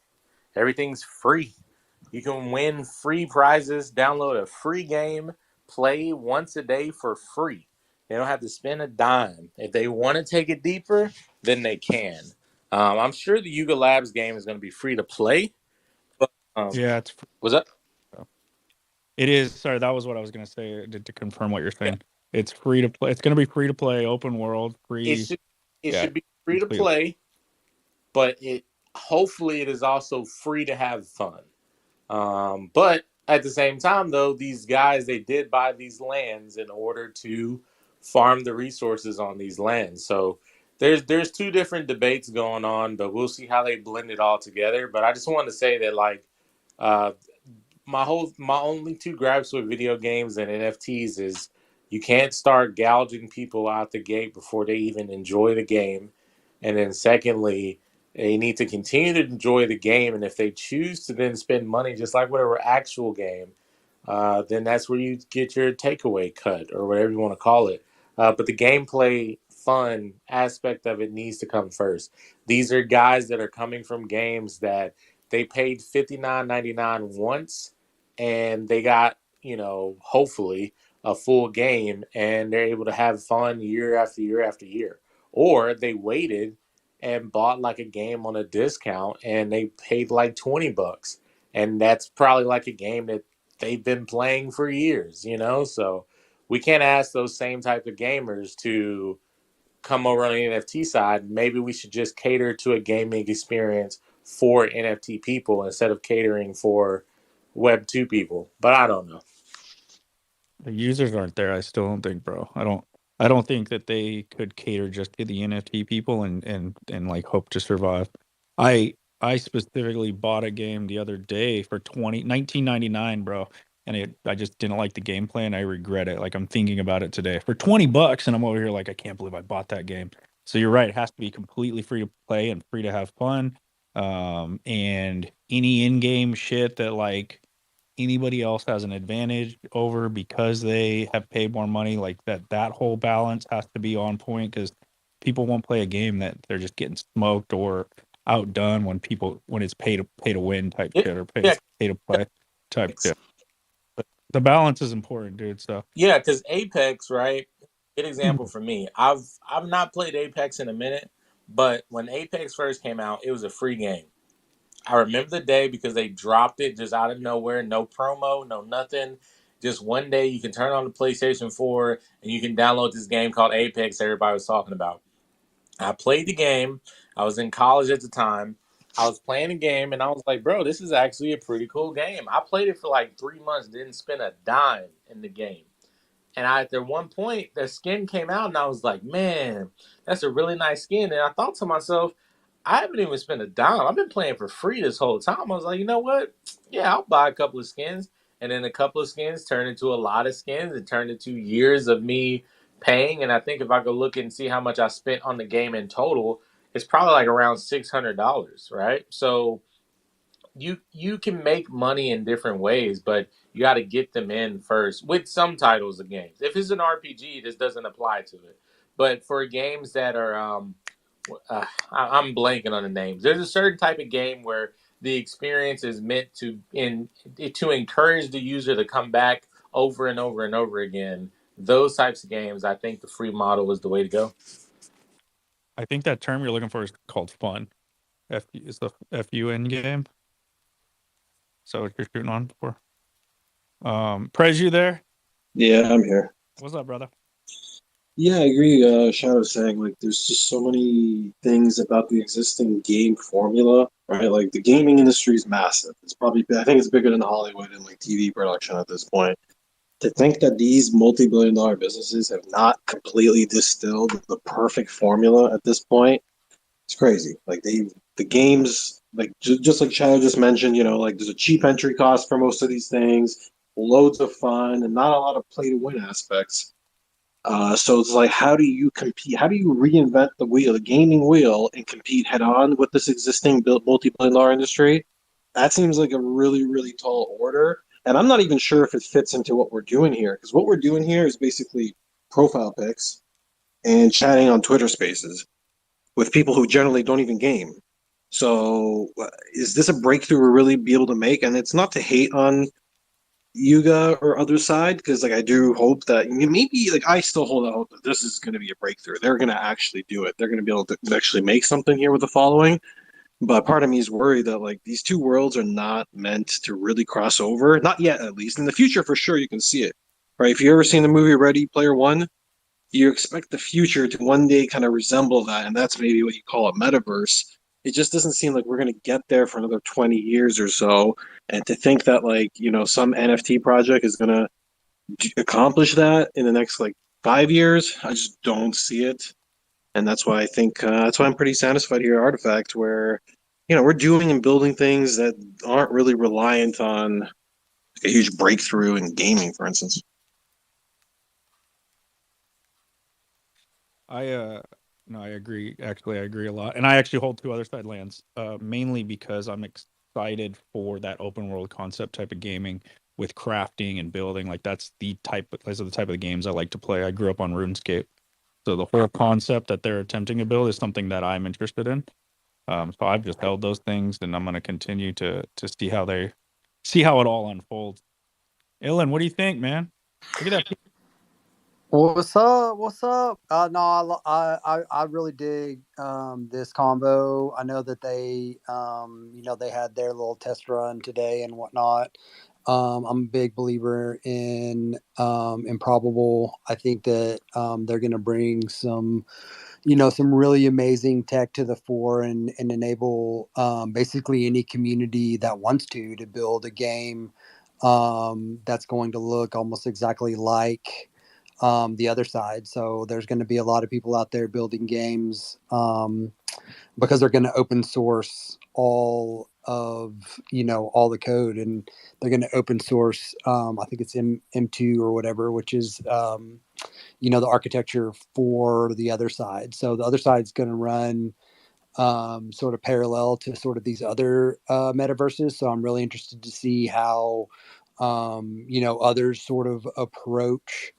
Everything's free. You can win free prizes, download a free game, play once a day for free. They don't have to spend a dime. If they want to take it deeper, then they can. I'm sure the Yuga Labs game is going to be free to play. But, Yeah, it's what's up? it is. Sorry, that was what I was gonna say to confirm what you're Yeah, saying. It's free to play. It's gonna be free to play, open world, it free. should it Yeah, should be free to completely. play, but it hopefully it is also free to have fun. But at the same time, though, these guys, they did buy these lands in order to farm the resources on these lands. So there's two different debates going on, but we'll see how they blend it all together. But I just wanted to say that like uh, my only two gripes with video games and NFTs is you can't start gouging people out the gate before they even enjoy the game. And then secondly, they need to continue to enjoy the game, and if they choose to then spend money just like whatever actual game, then that's where you get your takeaway cut or whatever you want to call it. But the gameplay fun aspect of it needs to come first. These are guys that are coming from games that they paid $59.99 once, and they got, hopefully a full game, and they're able to have fun year after year after year. Or they waited and bought like a game on a discount and they paid like $20, and that's probably like a game that they've been playing for years. So we can't ask those same type of gamers to come over on the NFT side. Maybe we should just cater to a gaming experience for NFT people instead of catering for Web 2 people. But I don't know. The users aren't there. I still don't think, bro. I don't think that they could cater just to the NFT people and like hope to survive. I specifically bought a game the other day for 19.99, bro. And I just didn't like the gameplay and I regret it. Like I'm thinking about it today for $20 and I'm over here like I can't believe I bought that game. So you're right, it has to be completely free to play and free to have fun. And any in-game shit that like anybody else has an advantage over because they have paid more money, like that whole balance has to be on point, because people won't play a game that they're just getting smoked or outdone when it's pay to win type Yeah, shit, or pay yeah, to play type shit. But the balance is important, dude. So yeah. Because Apex, right? Good example for me. I've not played Apex in a minute, but when Apex first came out, it was a free game. I remember the day because they dropped it just out of nowhere, no promo, no nothing. Just one day you can turn on the PlayStation 4 and you can download this game called Apex everybody was talking about. I played the game. I was in college at the time. I was playing the game and I was like, bro, this is actually a pretty cool game. I played it for like 3 months, didn't spend a dime in the game. And at one point, the skin came out, and I was like, "Man, that's a really nice skin." And I thought to myself, "I haven't even spent a dime. I've been playing for free this whole time." I was like, "You know what? Yeah, I'll buy a couple of skins." And then a couple of skins turned into a lot of skins. It turned into years of me paying. And I think if I go look and see how much I spent on the game in total, it's probably like around $600, right? So you can make money in different ways, but you got to get them in first with some titles of games. If it's an RPG, this doesn't apply to it. But for games that are, I'm blanking on the names. There's a certain type of game where the experience is meant to encourage the user to come back over and over and over again. Those types of games, I think the free model is the way to go. I think that term you're looking for is called fun. F is the FUN game. So what you're shooting on for? Prez, you there? Yeah, I'm here. What's up, brother? Yeah, I agree. Shadow was saying like there's just so many things about the existing game formula, right? Like the gaming industry is massive. It's probably I think it's bigger than Hollywood and like TV production at this point. To think that these multi-billion-dollar businesses have not completely distilled the perfect formula at this point, it's crazy. Like the games, like just like Shadow just mentioned, like there's a cheap entry cost for most of these things, loads of fun, and not a lot of play-to-win aspects. So it's like, how do you compete? How do you reinvent the wheel, the gaming wheel, and compete head on with this existing multi-billion-dollar industry? That seems like a really, really tall order. And I'm not even sure if it fits into what we're doing here, because what we're doing here is basically profile pics and chatting on Twitter Spaces with people who generally don't even game. So is this a breakthrough we'll really be able to make? And it's not to hate on Yuga or other side, because like I do hope that maybe like I still hold out hope that this is going to be a breakthrough. They're going to actually do it. They're going to be able to actually make something here with the following. But part of me is worried that like these two worlds are not meant to really cross over. Not yet, at least. In the future, for sure, you can see it. Right? If you ever seen the movie Ready Player One, you expect the future to one day kind of resemble that, and that's maybe what you call a metaverse. It just doesn't seem like we're going to get there for another 20 years or so. And to think that like, some NFT project is going to accomplish that in the next like 5 years, I just don't see it. And that's why I think that's why I'm pretty satisfied here at Artifact, where we're doing and building things that aren't really reliant on a huge breakthrough in gaming, for instance. I no, I agree. Actually, I agree a lot. And I actually hold two other side lands, mainly because I'm excited for that open world concept type of gaming with crafting and building. Like those are the type of games I like to play. I grew up on RuneScape. So the whole concept that they're attempting to build is something that I'm interested in. So I've just held those things, and I'm going to continue to see how it all unfolds. Ilan, what do you think, man? Look at that. What's up? What's up? No, I really dig this combo. I know that they had their little test run today and whatnot. I'm a big believer in Improbable. I think that they're going to bring some really amazing tech to the fore and enable basically any community that wants to build a game that's going to look almost exactly like the other side. So there's going to be a lot of people out there building games because they're going to open source all the code, and they're going to open source. I think it's M2 or whatever, which is the architecture for the other side. So the other side's going to run sort of parallel to sort of these other metaverses. So I'm really interested to see how others sort of approach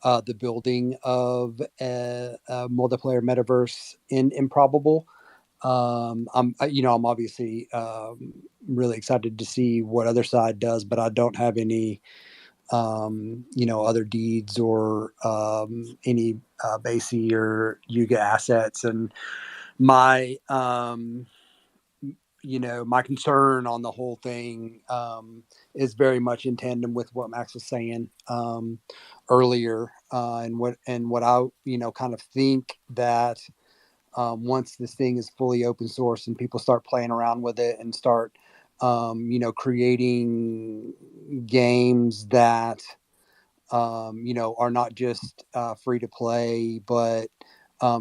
the building of a multiplayer metaverse in Improbable. I'm obviously really excited to see what other side does, but I don't have any other deeds or any Basie or Yuga assets. And my my concern on the whole thing is very much in tandem with what Max was saying earlier, and what I kind of think that once this thing is fully open source and people start playing around with it and start creating games that are not just free to play, but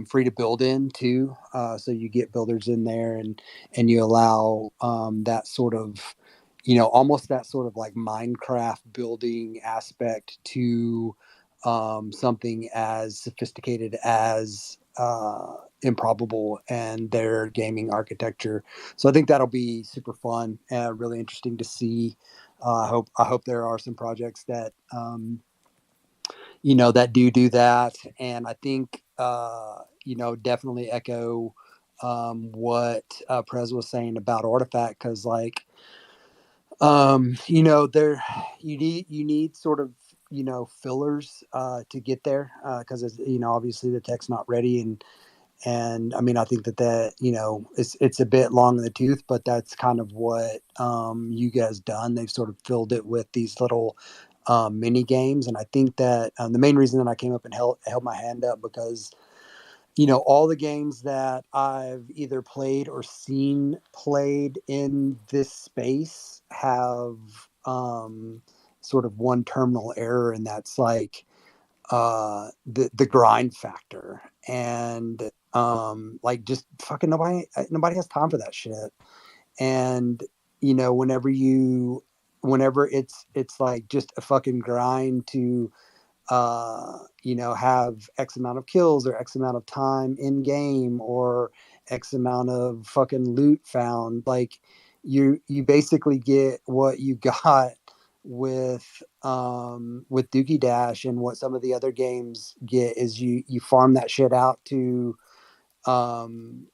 free to build in too. So you get builders in there, and you allow that sort of, almost that sort of like Minecraft building aspect to something as sophisticated as Improbable and their gaming architecture. So I think that'll be super fun and really interesting to see. I hope there are some projects that that do that. And I think, definitely echo what Prez was saying about Artifact, because like, there you need sort of fillers to get there, because it's obviously the tech's not ready. And I mean, I think that it's a bit long in the tooth, but that's kind of what you guys done. They've sort of filled it with these little mini games, and I think that the main reason that I came up and held my hand up, because all the games that I've either played or seen played in this space have sort of one terminal error, and that's like the grind factor. And like, just fucking nobody has time for that shit. And whenever it's like just a fucking grind to have X amount of kills or X amount of time in game or X amount of fucking loot found. Like, you basically get what you got with Dookie Dash. And what some of the other games get is you farm that shit out to third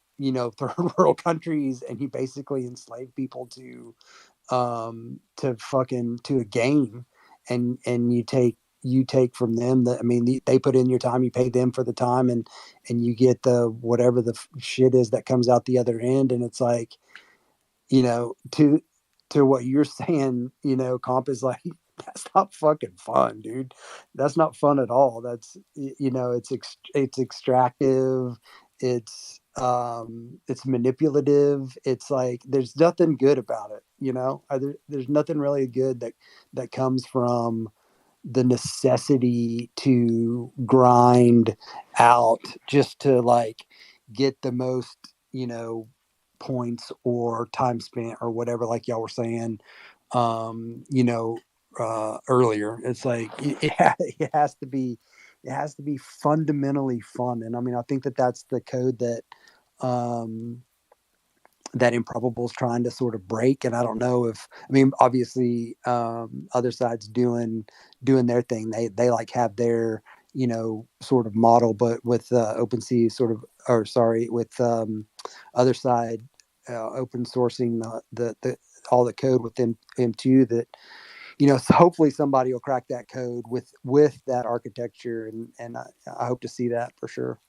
world countries, and you basically enslave people to a game. And you take from them that, I mean, they put in your time, you pay them for the time, and you get the whatever the shit is that comes out the other end. And it's like, to what you're saying, Comp, is like, that's not fucking fun, dude. That's not fun at all. That's, it's extractive. It's manipulative. It's like, there's nothing good about it. There's nothing really good that comes from the necessity to grind out just to like get the most, points or time spent or whatever, like y'all were saying earlier. It's like it has to be fundamentally fun. And I mean, I think that that's the code um that Improbable is trying to sort of break. And I don't know if, I mean, obviously, other sides doing their thing. They like have their sort of model, but with OpenSea sort of, or sorry, with other side open sourcing the all the code with M2, that so hopefully somebody will crack that code with that architecture. And I hope to see that for sure.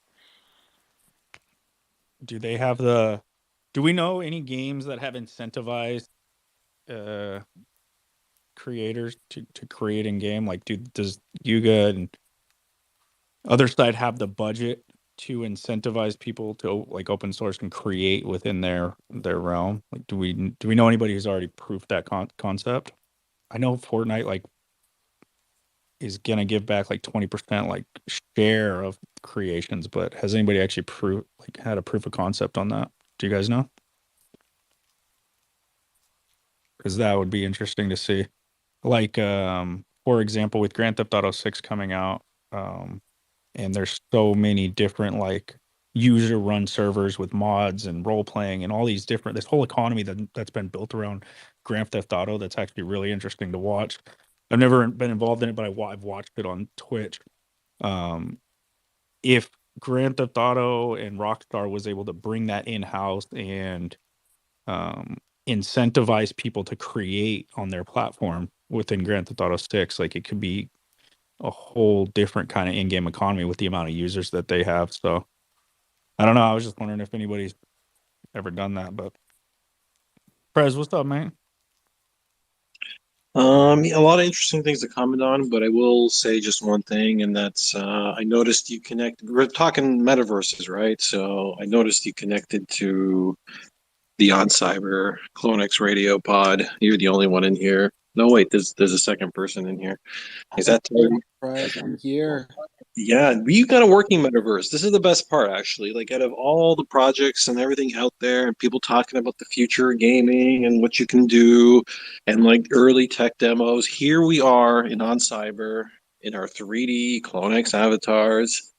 Do we know any games that have incentivized uh creators to create in game? Like, does Yuga and other side have the budget to incentivize people to like open source and create within their realm? Like, do we know anybody who's already proved that concept? I know Fortnite like is gonna give back like 20% like share of creations, but has anybody actually had a proof of concept on that? Do you guys know? Because that would be interesting to see. Like, for example, with Grand Theft Auto 6 coming out, and there's so many different like user run servers with mods and role playing and all these different, this whole economy that's been built around Grand Theft Auto. That's actually really interesting to watch. I've never been involved in it, but I've watched it on Twitch. If Grand Theft Auto and Rockstar was able to bring that in house and incentivize people to create on their platform within Grand Theft Auto 6, like it could be a whole different kind of in-game economy with the amount of users that they have. So I don't know. I was just wondering if anybody's ever done that. But Prez, what's up, man? A lot of interesting things to comment on, but I will say just one thing, and that's I noticed you connect. We're talking metaverses, right? So I noticed you connected to the On Cyber CloneX Radio pod. You're the only one in here. No, wait, there's a second person in here. Is that Terry? Surprise, I'm here. Yeah, we got a working metaverse. This is the best part, actually. Like, out of all the projects and everything out there, and people talking about the future of gaming and what you can do, and like early tech demos, here we are in On Cyber in our 3D CloneX avatars,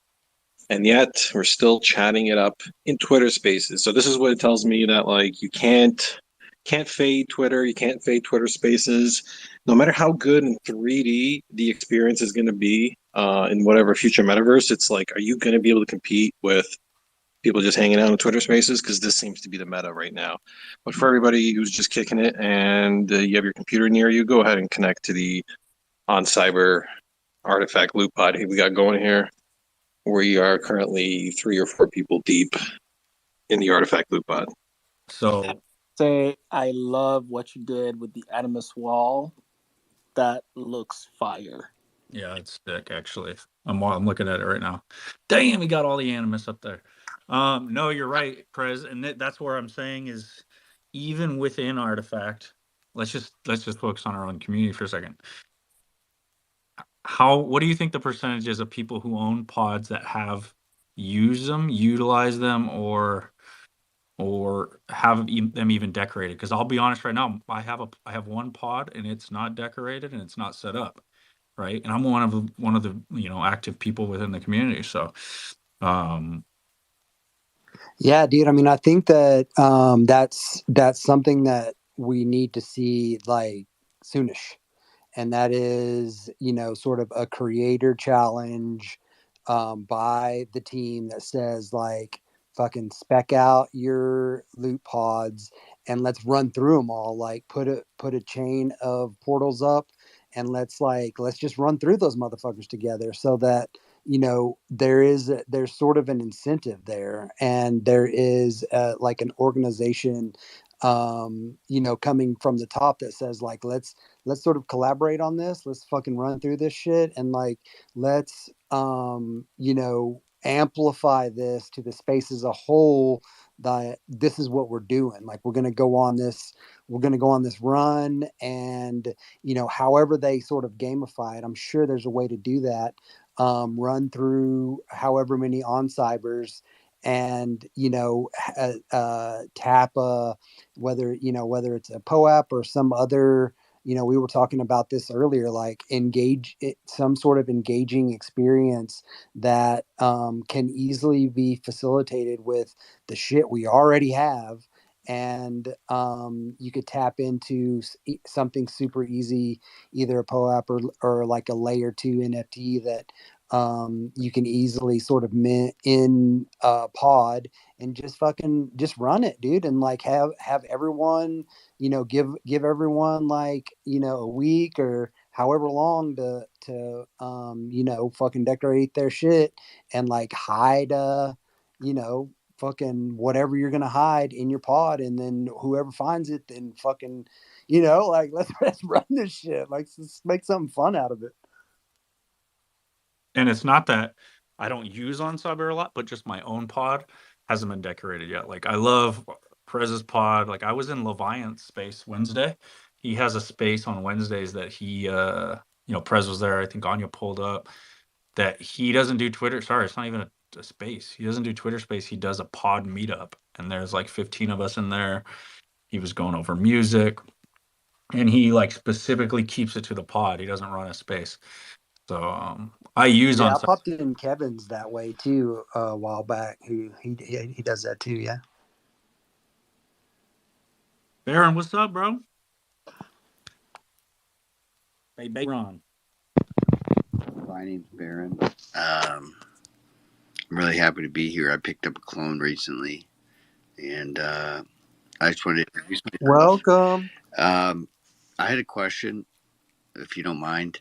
and yet we're still chatting it up in Twitter Spaces. So this is what it tells me, that like you can't fade Twitter, you can't fade Twitter Spaces. No matter how good in 3D the experience is going to be in whatever future metaverse, it's like, are you going to be able to compete with people just hanging out in Twitter Spaces? Because this seems to be the meta right now. But for everybody who's just kicking it and you have your computer near you, go ahead and connect to the On Cyber Artifact Loop Pod we got going here. We are currently 3 or 4 people deep in the Artifact Loop Pod. So Say, I love what you did with the Animus wall. That looks fire. yeah, it's sick. Actually, I'm looking at it right now. Damn, we got all the Animus up there. No, you're right, Prez, and that's where I'm saying is even within Artifact. Let's just focus on our own community for a second. What do you think the percentage is of people who own pods that have used them, utilize them, or have them even decorated? Because I'll be honest, right now, I have one pod and it's not decorated and it's not set up, right? And I'm one of the active people within the community. So, Yeah, dude. I mean, I think that that's something that we need to see like soonish, and that is sort of a creator challenge by the team that says like fucking spec out your loot pods and let's run through them all, like put a chain of portals up and let's just run through those motherfuckers together, so that there's sort of an incentive there, and there is like an organization coming from the top that says like let's sort of collaborate on this. Let's fucking run through this shit, and like let's amplify this to the space as a whole, that this is what we're doing. Like we're going to go on this run, and however they sort of gamify it, I'm sure there's a way to do that. Run through however many on cybers, and tap whether it's a POAP or some other, we were talking about this earlier, like engage it, some sort of engaging experience that can easily be facilitated with the shit we already have. And you could tap into something super easy, either a POAP or like a layer 2 NFT that you can easily sort of mint in pod, and just run it, dude, and like have everyone, give everyone like a week or however long to fucking decorate their shit, and like hide fucking whatever you're gonna hide in your pod, and then whoever finds it, then fucking like let's run this shit, like let's make something fun out of it. and it's not that I don't use on Cyber a lot, but just my own pod hasn't been decorated yet. Like I love Prez's pod. Like I was in Leviant's space Wednesday. He has a space on Wednesdays that he Prez was there. I think Anya pulled up that he doesn't do Twitter. Sorry, it's not even a space. He doesn't do Twitter space. He does a pod meetup, and there's like 15 of us in there. He was going over music, and he like specifically keeps it to the pod. He doesn't run a space. So I use Yeah, on I popped in Kevin's that way too a while back. He does that too. Yeah. Baron, what's up, bro? Hey, Baron. My name's Baron. I'm really happy to be here. I picked up a clone recently, and I just wanted to introduce myself. Welcome. I had a question, if you don't mind.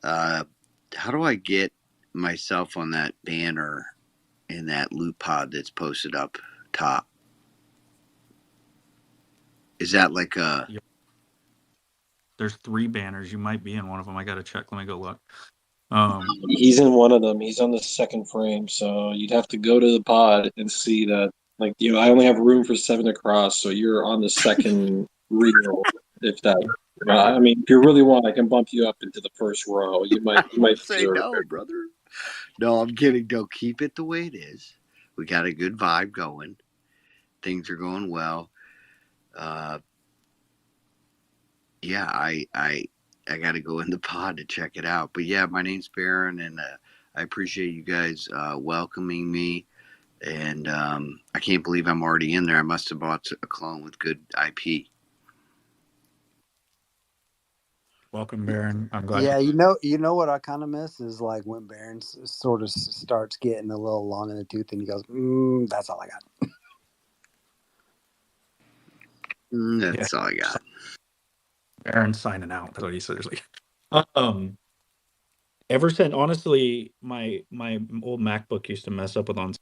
How do I get myself on that banner in that loot pod that's posted up top? Is that like a... Yep. There's 3 banners. You might be in one of them. I got to check. Let me go look. He's in one of them. He's on the second frame, so you'd have to go to the pod and see that. Like, I only have room for 7 across, so you're on the second reel. If that, I mean, if you really want, I can bump you up into the first row. You might Don't say deserve no, it. brother. No, I'm kidding. Don't keep it the way it is. We got a good vibe going. Things are going well. Yeah, I got to go in the pod to check it out. But yeah, my name's Baron, and I appreciate you guys welcoming me. And I can't believe I'm already in there. I must have bought a clone with good IP. Welcome, Baron. I'm glad. Yeah, you know what I kind of miss is like when Baron sort of starts getting a little long in the tooth, and he goes, "That's all I got." That's all I got. Baron signing out. That's what he says. Ever since, honestly, my old MacBook used to mess up with on